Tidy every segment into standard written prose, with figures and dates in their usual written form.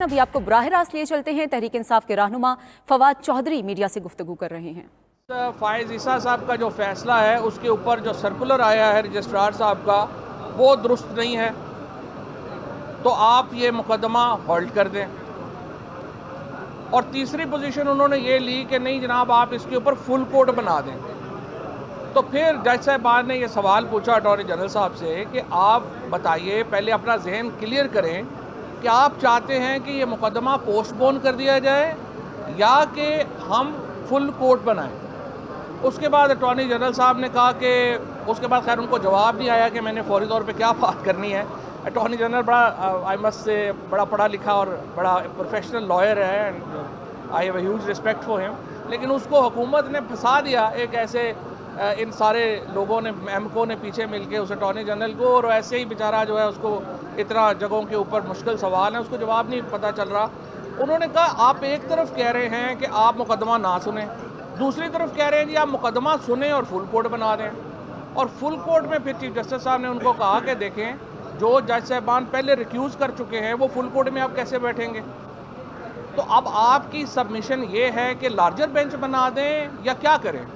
अभी आपको बराह रास्त लिए चलते हैं। तहरीक इंसाफ के रहनुमा फवाद चौधरी मीडिया से गुफ्तगू कर रहे हैं। फायज़ ईसा साहब का जो फैसला है उसके ऊपर जो सर्कुलर आया है रजिस्ट्रार साहब का वो दुरुस्त नहीं है, तो आप ये मुकदमा होल्ड कर दें। और तीसरी पोजीशन उन्होंने ये ली कि नहीं जनाब आप इसके ऊपर फुल कोर्ट बना दें। तो फिर जज साहबान ने ये सवाल पूछा अटॉर्नी जनरल साहब से कि आप बताइए, पहले अपना जहन क्लियर करें कि आप चाहते हैं कि ये मुकदमा पोस्टपोन कर दिया जाए या कि हम फुल कोर्ट बनाएं। उसके बाद अटॉर्नी जनरल साहब ने कहा कि उसके बाद खैर उनको जवाब नहीं आया कि मैंने फौरी तौर पे क्या बात करनी है। अटॉर्नी जनरल बड़ा आई मस्ट से बड़ा पढ़ा लिखा और बड़ा प्रोफेशनल लॉयर है and I have a huge respect for him, लेकिन उसको हुकूमत ने फंसा दिया एक ऐसे इन सारे लोगों ने एमको ने पीछे मिलके उस अटॉर्नी जनरल को, और ऐसे ही बेचारा जो है उसको इतना जगहों के ऊपर मुश्किल सवाल है, उसको जवाब नहीं पता चल रहा। उन्होंने कहा आप एक तरफ कह रहे हैं कि आप मुकदमा ना सुने, दूसरी तरफ कह रहे हैं जी आप मुकदमा सुने और फुल कोर्ट बना दें। और फुल कोर्ट में फिर चीफ जस्टिस साहब ने उनको कहा कि देखें जो जज साहबान पहले रिक्यूज़ कर चुके हैं वो फुल कोर्ट में आप कैसे बैठेंगे। तो अब आपकी सबमिशन ये है कि लार्जर बेंच बना दें या क्या करें।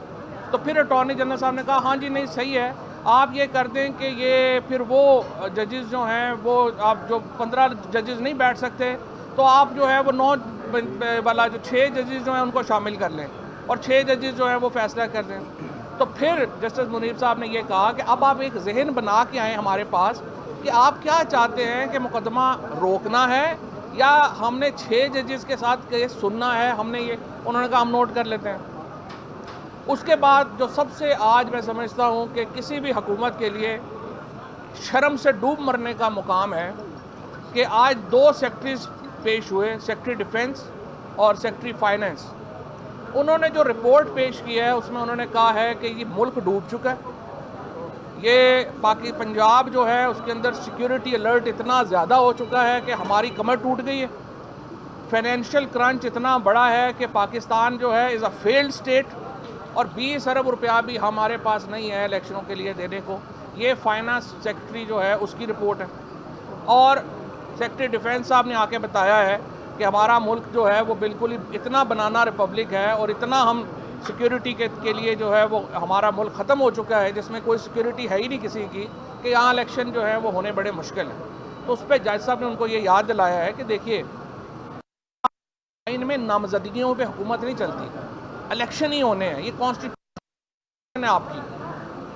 तो फिर अटॉर्नी जनरल साहब ने कहा हाँ जी नहीं सही है, आप ये कर दें कि ये फिर वो जजेस जो हैं वो आप जो 15 जजेस नहीं बैठ सकते तो आप जो है वो 9 वाला जो 6 जजेस जो हैं उनको शामिल कर लें और 6 जजेस जो हैं वो फैसला कर दें। तो फिर जस्टिस मुनीब साहब ने ये कहा कि अब आप एक जहन बना के आएँ हमारे पास कि आप क्या चाहते हैं कि मुकदमा रोकना है या हमने 6 जजेस के साथ केस सुनना है। हमने ये उन्होंने कहा हम नोट कर लेते हैं। उसके बाद जो सबसे आज मैं समझता हूँ कि किसी भी हुकूमत के लिए शर्म से डूब मरने का मुकाम है कि आज 2 सेक्रेटरीज पेश हुए, सेक्रेटरी डिफेंस और सेक्रेटरी फाइनेंस। उन्होंने जो रिपोर्ट पेश की है उसमें उन्होंने कहा है कि ये मुल्क डूब चुका है, ये बाकी पंजाब जो है उसके अंदर सिक्योरिटी अलर्ट इतना ज़्यादा हो चुका है कि हमारी कमर टूट गई है, फाइनेंशियल क्रंच इतना बड़ा है कि पाकिस्तान जो है इज़ अ फेल्ड स्टेट और 20 अरब रुपया भी हमारे पास नहीं है इलेक्शनों के लिए देने को। ये फाइनेंस सेक्रेटरी जो है उसकी रिपोर्ट है। और सेक्रेटरी डिफेंस साहब ने आके बताया है कि हमारा मुल्क जो है वो बिल्कुल ही इतना बनाना रिपब्लिक है और इतना हम सिक्योरिटी के लिए जो है वो हमारा मुल्क ख़त्म हो चुका है जिसमें कोई सिक्योरिटी है ही नहीं किसी की, कि यहाँ इलेक्शन जो है वो होने बड़े मुश्किल हैं। तो उस पर जज साहब ने उनको ये याद दिलाया है कि देखिए इनमें नामजदगियों पे हुकूमत नहीं चलती, इलेक्शन ही होने हैं, ये कॉन्स्टिट्यूशन है आपकी,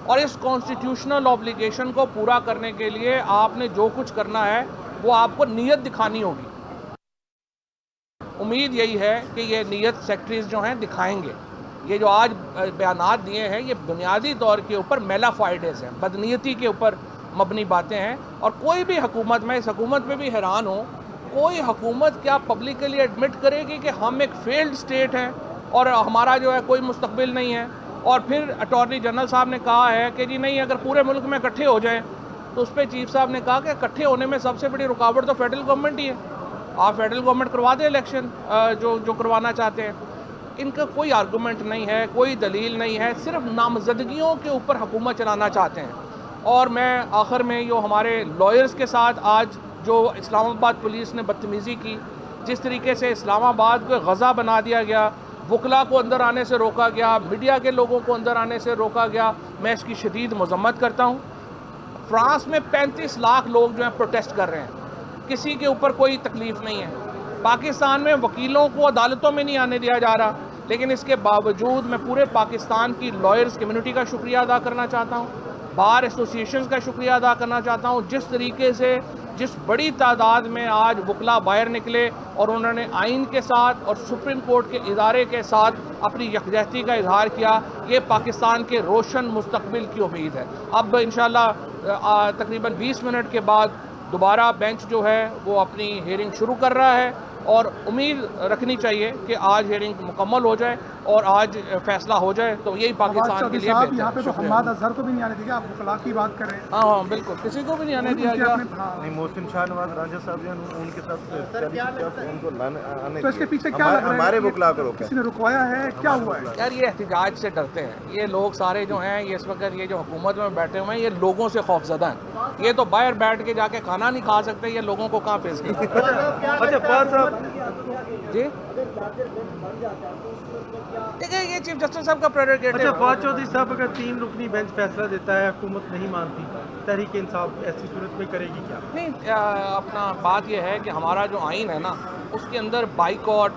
और इस कॉन्स्टिट्यूशनल ऑब्लिगेशन को पूरा करने के लिए आपने जो कुछ करना है वो आपको नीयत दिखानी होगी। उम्मीद यही है कि ये नीयत सेक्रेटरीज जो हैं दिखाएंगे। ये जो आज बयानात दिए हैं ये बुनियादी तौर के ऊपर मेलाफाइडेज हैं, बदनीयती के ऊपर मबनी बातें हैं। और कोई भी हुकूमत, मैं इस हुकूमत पे भी हैरान हूँ, कोई हुकूमत क्या पब्लिकली एडमिट करेगी कि हम एक फेल्ड स्टेट हैं और हमारा जो है कोई मुस्तकबिल नहीं है। और फिर अटॉर्नी जनरल साहब ने कहा है कि जी नहीं अगर पूरे मुल्क में इकट्ठे हो जाएं, तो उस पर चीफ साहब ने कहा कि इकट्ठे होने में सबसे बड़ी रुकावट तो फेडरल गवर्नमेंट ही है। आप फेडरल गवर्नमेंट करवा दें इलेक्शन जो करवाना चाहते हैं। इनका कोई आर्गूमेंट नहीं है, कोई दलील नहीं है, सिर्फ नामजदगियों के ऊपर हुकूमत चलाना चाहते हैं। और मैं आखिर में जो हमारे लॉयर्स के साथ आज जो इस्लामाबाद पुलिस ने बदतमीज़ी की, जिस तरीके से इस्लामाबाद को गज़ा बना दिया गया, वकला को अंदर आने से रोका गया, मीडिया के लोगों को अंदर आने से रोका गया, मैं इसकी शदीद मज़म्मत करता हूँ। फ्रांस में 35 लाख लोग जो हैं प्रोटेस्ट कर रहे हैं, किसी के ऊपर कोई तकलीफ़ नहीं है। पाकिस्तान में वकीलों को अदालतों में नहीं आने दिया जा रहा, लेकिन इसके बावजूद मैं पूरे पाकिस्तान की लॉयर्स कम्युनिटी का शुक्रिया अदा करना चाहता हूँ, बार एसोसिएशन का शुक्रिया अदा करना चाहता हूँ, जिस तरीके से जिस बड़ी तादाद में आज वकला बाहर निकले और उन्होंने आइन के साथ और सुप्रीम कोर्ट के इदारे के साथ अपनी यकजहती का इजहार किया। ये पाकिस्तान के रोशन मुस्तकबिल की उम्मीद है। अब इंशाल्लाह तकरीबन 20 मिनट के बाद दोबारा बेंच जो है वो अपनी हियरिंग शुरू कर रहा है और उम्मीद रखनी चाहिए कि आज हियरिंग मुकम्मल हो जाए और आज फैसला हो जाए, तो यही पाकिस्तान के लिए बेहतर है। यहाँ पे तो हम्माद अजहर को भी नहीं आने देंगे, आप वकला की बात कर रहे हैं। हाँ बिल्कुल, किसी को भी नहीं आने दिया गया। नहीं, मोहसिन शाह नवाज राजा साहब जो हैं उनके साथ उनको आने तो इसके पीछे क्या लग रहा है? हमारे वकला को रोका, किसी ने रुकवाया है, क्या हुआ है? यार ये एहतिजाज से डरते हैं ये लोग सारे जो हैं, ये इस वक्त ये जो हुकूमत में बैठे हुए हैं ये लोगों से खौफजदा हैं। ये तो बाहर बैठ के जाके खाना नहीं खा सकते, ये लोगों को कहाँ पेश कर। अच्छा फवाद साहब जी देखिए, ये चीफ जस्टिस साहब का प्रेरोगेटिव है। फवाद चौधरी साहब अगर 3 रुकनी बेंच फैसला देता है, हुकूमत नहीं मानती, तहरीक इंसाफ ऐसी सूरत में करेगी क्या? नहीं, अपना बात यह है कि हमारा जो आइन है ना, उसके अंदर बाइकॉट,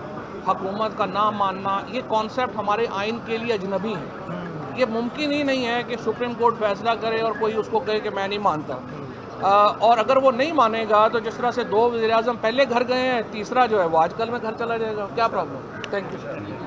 हुकूमत का ना मानना, ये कॉन्सेप्ट हमारे आइन के लिए अजनबी है। ये मुमकिन ही नहीं है कि सुप्रीम कोर्ट फैसला करे और कोई उसको कहे कि मैं नहीं मानता। और अगर वो नहीं मानेगा तो जिस तरह से 2 वज़ीर-ए-आज़म पहले घर गए हैं, तीसरा जो है वो आजकल में घर चला जाएगा, क्या problem? Thank you sir.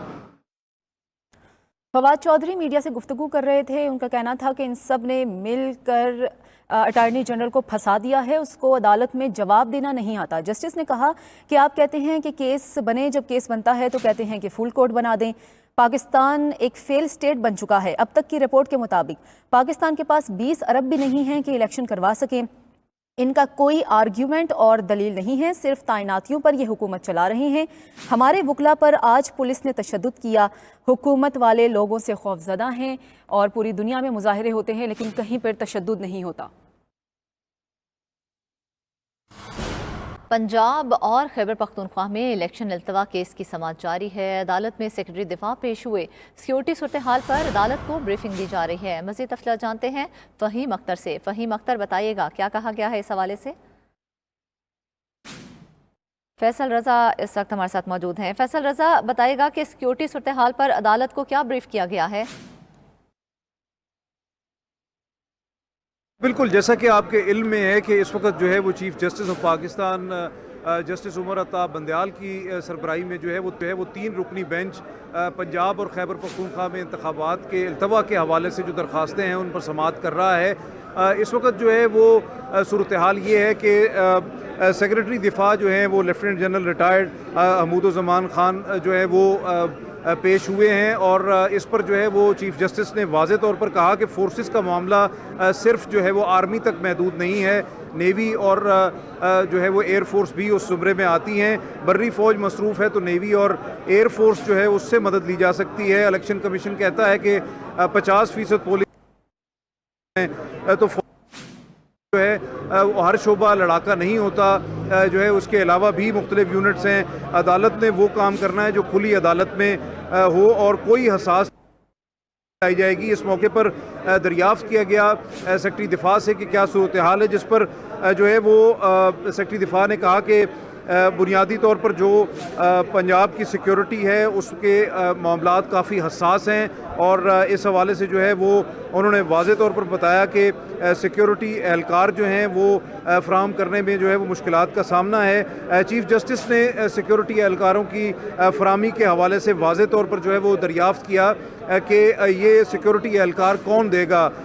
Fawad Chaudhry media से गुफ्तगू कर रहे थे। उनका कहना था कि इन सब ने मिलकर अटॉर्नी जनरल को फंसा दिया है, उसको अदालत में जवाब देना नहीं आता। जस्टिस ने कहा कि आप कहते हैं कि केस बने, जब केस बनता है तो कहते हैं कि फुल कोर्ट बना दें। पाकिस्तान एक फेल स्टेट बन चुका है। अब तक की रिपोर्ट के मुताबिक पाकिस्तान के पास 20 अरब भी नहीं है कि इलेक्शन करवा सकें। इनका कोई आर्ग्यूमेंट और दलील नहीं है, सिर्फ तैनातियों पर ये हुकूमत चला रहे हैं। हमारे वकला पर आज पुलिस ने तशद्दुद किया। हुकूमत वाले लोगों से खौफजदा हैं और पूरी दुनिया में मुजाहिरे होते हैं, लेकिन कहीं पर तशद्दुद नहीं होता। पंजाब और खैबर पख्तूनख्वा में इलेक्शन इल्तवा केस की समाअत जारी है। अदालत में सेक्रेटरी दिफा पेश हुए। सिक्योरिटी सूरत हाल पर अदालत को ब्रीफिंग दी जा रही है। मज़ीद तफसीलात जानते हैं फ़हीम अख्तर से। फ़हीम अख्तर, बताइएगा क्या कहा गया है इस हवाले से? फैसल रज़ा इस वक्त हमारे साथ मौजूद हैं। फैसल रज़ा, बताइएगा कि सिक्योरिटी सूरत हाल पर अदालत को क्या ब्रीफ किया गया है? बिल्कुल, जैसा कि आपके इल्म में है कि इस वक्त जो है वो chief justice of Pakistan justice Umar Ata Bandial की सरबराही में जो है वो 3 रुकनी बेंच पंजाब और खैबर पख्तूनख्वा में इंतखाबात के इल्तवा के हवाले से जो दरख्वास्तें हैं उन पर समाअत कर रहा है। इस वक्त जो है वो सूरत हाल ये है कि सेक्रेटरी दिफा जो है वो लेफ्टिनेंट जनरल रिटायर्ड हमूदुज़्ज़मान खान जो है वो पेश हुए हैं और इस पर जो है वो चीफ जस्टिस ने वाज़े तौर पर कहा कि फोर्सेस का मामला सिर्फ जो है वो आर्मी तक महदूद नहीं है, नेवी और जो है वो एयर फोर्स भी उस ज़ुमरे में आती हैं। बर्री फ़ौज मसरूफ़ है तो नेवी और एयर फोर्स जो है उससे मदद ली जा सकती है। इलेक्शन कमीशन कहता है कि 50% पोलिंग तो जो है हर शोबा लड़ाका नहीं होता, जो है उसके अलावा भी मुख्तलिफ यूनिट्स हैं। अदालत ने वो काम करना है जो खुली अदालत में हो और कोई हसास आई जाएगी। इस मौके पर दरियाफ्त किया गया सेक्रेटरी दिफा से कि क्या सूरत हाल है, जिस पर जो है वो सेक्रेटरी दिफा ने कहा कि बुनियादी तौर पर जो पंजाब की सिक्योरिटी है उसके मामलात काफ़ी हसास हैं और इस हवाले से जो है वो उन्होंने वाज़े तौर पर बताया कि सिक्योरिटी एहलकार जो हैं वो फ़राहम करने में जो है वो मुश्किलात का सामना है। चीफ जस्टिस ने सिक्योरिटी एहलकारों की फ़राहमी के हवाले से वाज़े तौर पर जो है वो दरियाफ़्त किया कि ये सिक्योरिटी एहलकार कौन देगा।